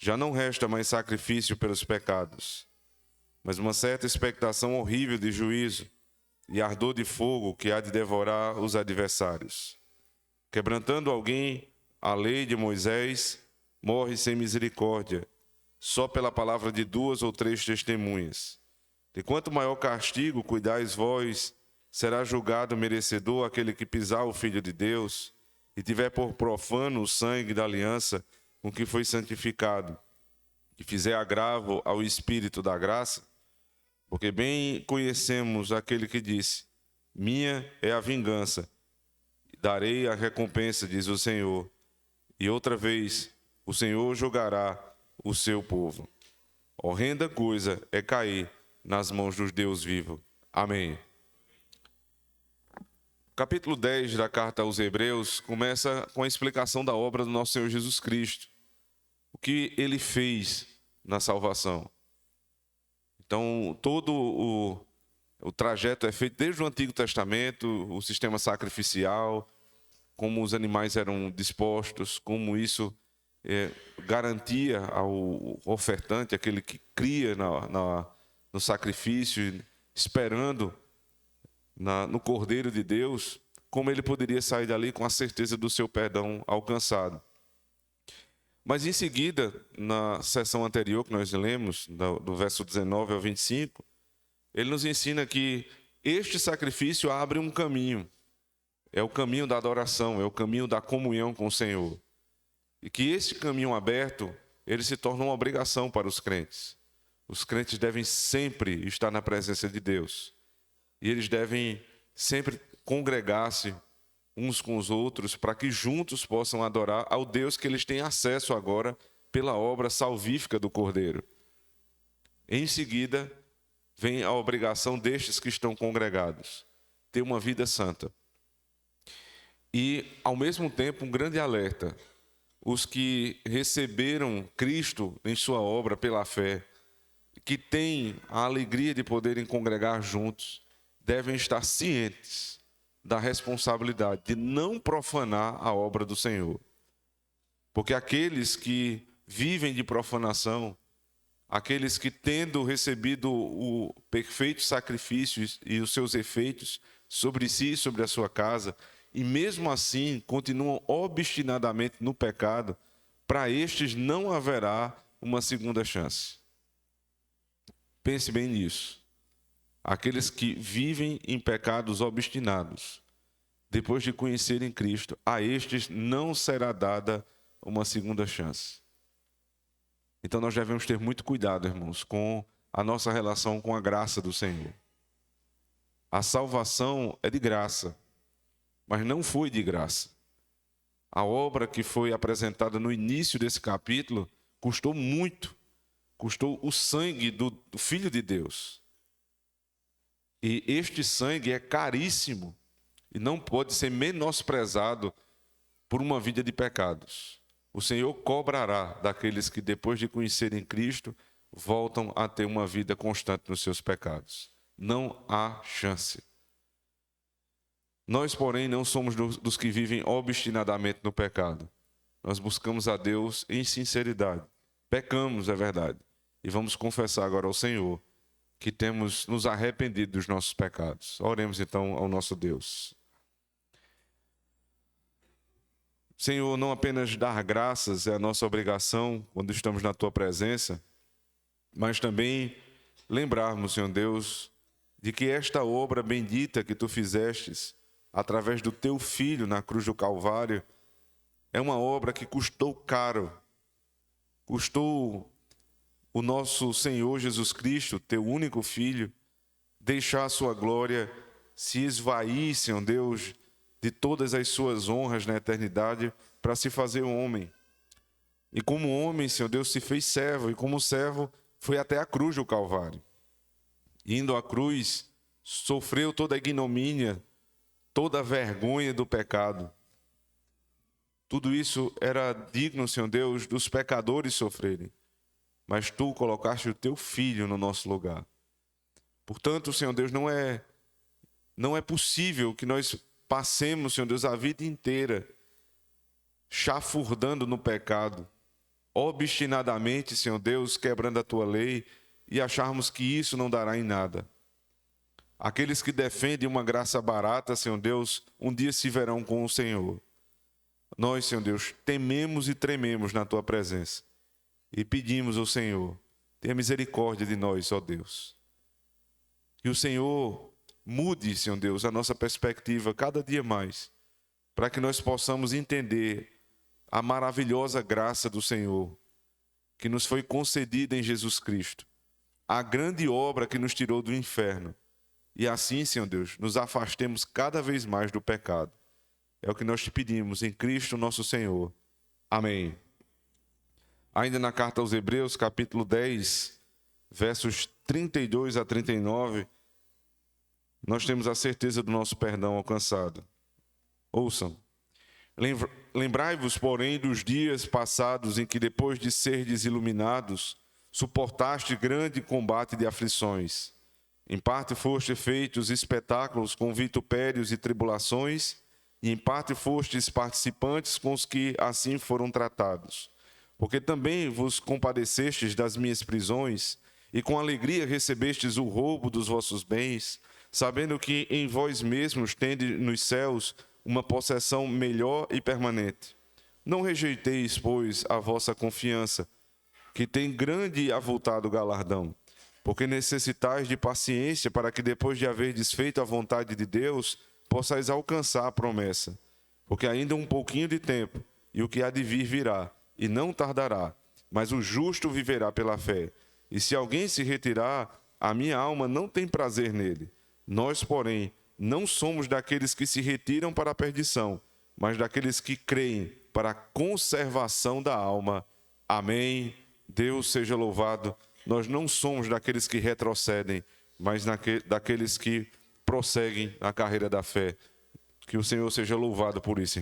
Já não resta mais sacrifício pelos pecados, mas uma certa expectação horrível de juízo e ardor de fogo que há de devorar os adversários. Quebrantando alguém a lei de Moisés, morre sem misericórdia, só pela palavra de 2 ou 3 testemunhas. De quanto maior castigo cuidais vós, será julgado merecedor aquele que pisar o Filho de Deus e tiver por profano o sangue da aliança com que foi santificado, e fizer agravo ao Espírito da graça, porque bem conhecemos aquele que disse: minha é a vingança, darei a recompensa, diz o Senhor. E outra vez, o Senhor julgará o seu povo. Horrenda coisa é cair nas mãos dos Deus vivo. Amém. Capítulo 10 da carta aos Hebreus começa com a explicação da obra do nosso Senhor Jesus Cristo. O que ele fez na salvação. Então, todo o trajeto é feito desde o Antigo Testamento, o sistema sacrificial, como os animais eram dispostos, como isso garantia ao ofertante, aquele que cria no sacrifício, esperando no Cordeiro de Deus, como ele poderia sair dali com a certeza do seu perdão alcançado. Mas em seguida, na sessão anterior que nós lemos, do verso 19 ao 25, ele nos ensina que este sacrifício abre um caminho. É o caminho da adoração, é o caminho da comunhão com o Senhor. E que esse caminho aberto, ele se torna uma obrigação para os crentes. Os crentes devem sempre estar na presença de Deus. E eles devem sempre congregar-se uns com os outros, para que juntos possam adorar ao Deus que eles têm acesso agora pela obra salvífica do Cordeiro. Em seguida, vem a obrigação destes que estão congregados, ter uma vida santa. E, ao mesmo tempo, um grande alerta: os que receberam Cristo em sua obra pela fé, que têm a alegria de poderem congregar juntos, devem estar cientes da responsabilidade de não profanar a obra do Senhor. Porque aqueles que vivem de profanação, aqueles que, tendo recebido o perfeito sacrifício e os seus efeitos sobre si e sobre a sua casa, e mesmo assim continuam obstinadamente no pecado, para estes não haverá uma segunda chance. Pense bem nisso. Aqueles que vivem em pecados obstinados, depois de conhecerem Cristo, a estes não será dada uma segunda chance. Então nós devemos ter muito cuidado, irmãos, com a nossa relação com a graça do Senhor. A salvação é de graça, mas não foi de graça. A obra que foi apresentada no início desse capítulo custou muito, custou o sangue do Filho de Deus. E este sangue é caríssimo e não pode ser menosprezado por uma vida de pecados. O Senhor cobrará daqueles que, depois de conhecerem Cristo, voltam a ter uma vida constante nos seus pecados. Não há chance. Nós, porém, não somos dos que vivem obstinadamente no pecado. Nós buscamos a Deus em sinceridade. Pecamos, é verdade. E vamos confessar agora ao Senhor que temos nos arrependido dos nossos pecados. Oremos então ao nosso Deus. Senhor, não apenas dar graças é a nossa obrigação quando estamos na Tua presença, mas também lembrarmos, Senhor Deus, de que esta obra bendita que Tu fizestes através do Teu Filho na cruz do Calvário é uma obra que custou caro, custou o nosso Senhor Jesus Cristo, Teu único Filho, deixar a Sua glória se esvair, Senhor Deus, de todas as Suas honras na eternidade para se fazer homem. E como homem, Senhor Deus, se fez servo, e como servo foi até a cruz do Calvário. Indo à cruz, sofreu toda a ignomínia, toda a vergonha do pecado. Tudo isso era digno, Senhor Deus, dos pecadores sofrerem. Mas Tu colocaste o Teu Filho no nosso lugar. Portanto, Senhor Deus, não é possível que nós passemos, Senhor Deus, a vida inteira chafurdando no pecado, obstinadamente, Senhor Deus, quebrando a tua lei e acharmos que isso não dará em nada. Aqueles que defendem uma graça barata, Senhor Deus, um dia se verão com o Senhor. Nós, Senhor Deus, tememos e trememos na tua presença e pedimos ao Senhor, tenha misericórdia de nós, ó Deus. Que o Senhor mude, Senhor Deus, a nossa perspectiva cada dia mais, para que nós possamos entender a maravilhosa graça do Senhor, que nos foi concedida em Jesus Cristo, a grande obra que nos tirou do inferno, e assim, Senhor Deus, nos afastemos cada vez mais do pecado. É o que nós te pedimos em Cristo nosso Senhor. Amém. Ainda na carta aos Hebreus, capítulo 10, versos 32 a 39, nós temos a certeza do nosso perdão alcançado. Ouçam. Lembrai-vos, porém, dos dias passados em que, depois de serdes iluminados, suportaste grande combate de aflições. Em parte foste feitos espetáculos com vitupérios e tribulações, e em parte fostes participantes com os que assim foram tratados. Porque também vos compadecestes das minhas prisões, e com alegria recebestes o roubo dos vossos bens, sabendo que em vós mesmos tendes nos céus uma possessão melhor e permanente. Não rejeiteis, pois, a vossa confiança, que tem grande e avultado galardão, porque necessitais de paciência para que, depois de haverdes feito a vontade de Deus, possais alcançar a promessa. Porque ainda um pouquinho de tempo, e o que há de vir virá, e não tardará, mas o justo viverá pela fé. E se alguém se retirar, a minha alma não tem prazer nele. Nós, porém, não somos daqueles que se retiram para a perdição, mas daqueles que creem para a conservação da alma. Amém. Deus seja louvado. Nós não somos daqueles que retrocedem, mas daqueles que prosseguem na carreira da fé. Que o Senhor seja louvado por isso, irmão.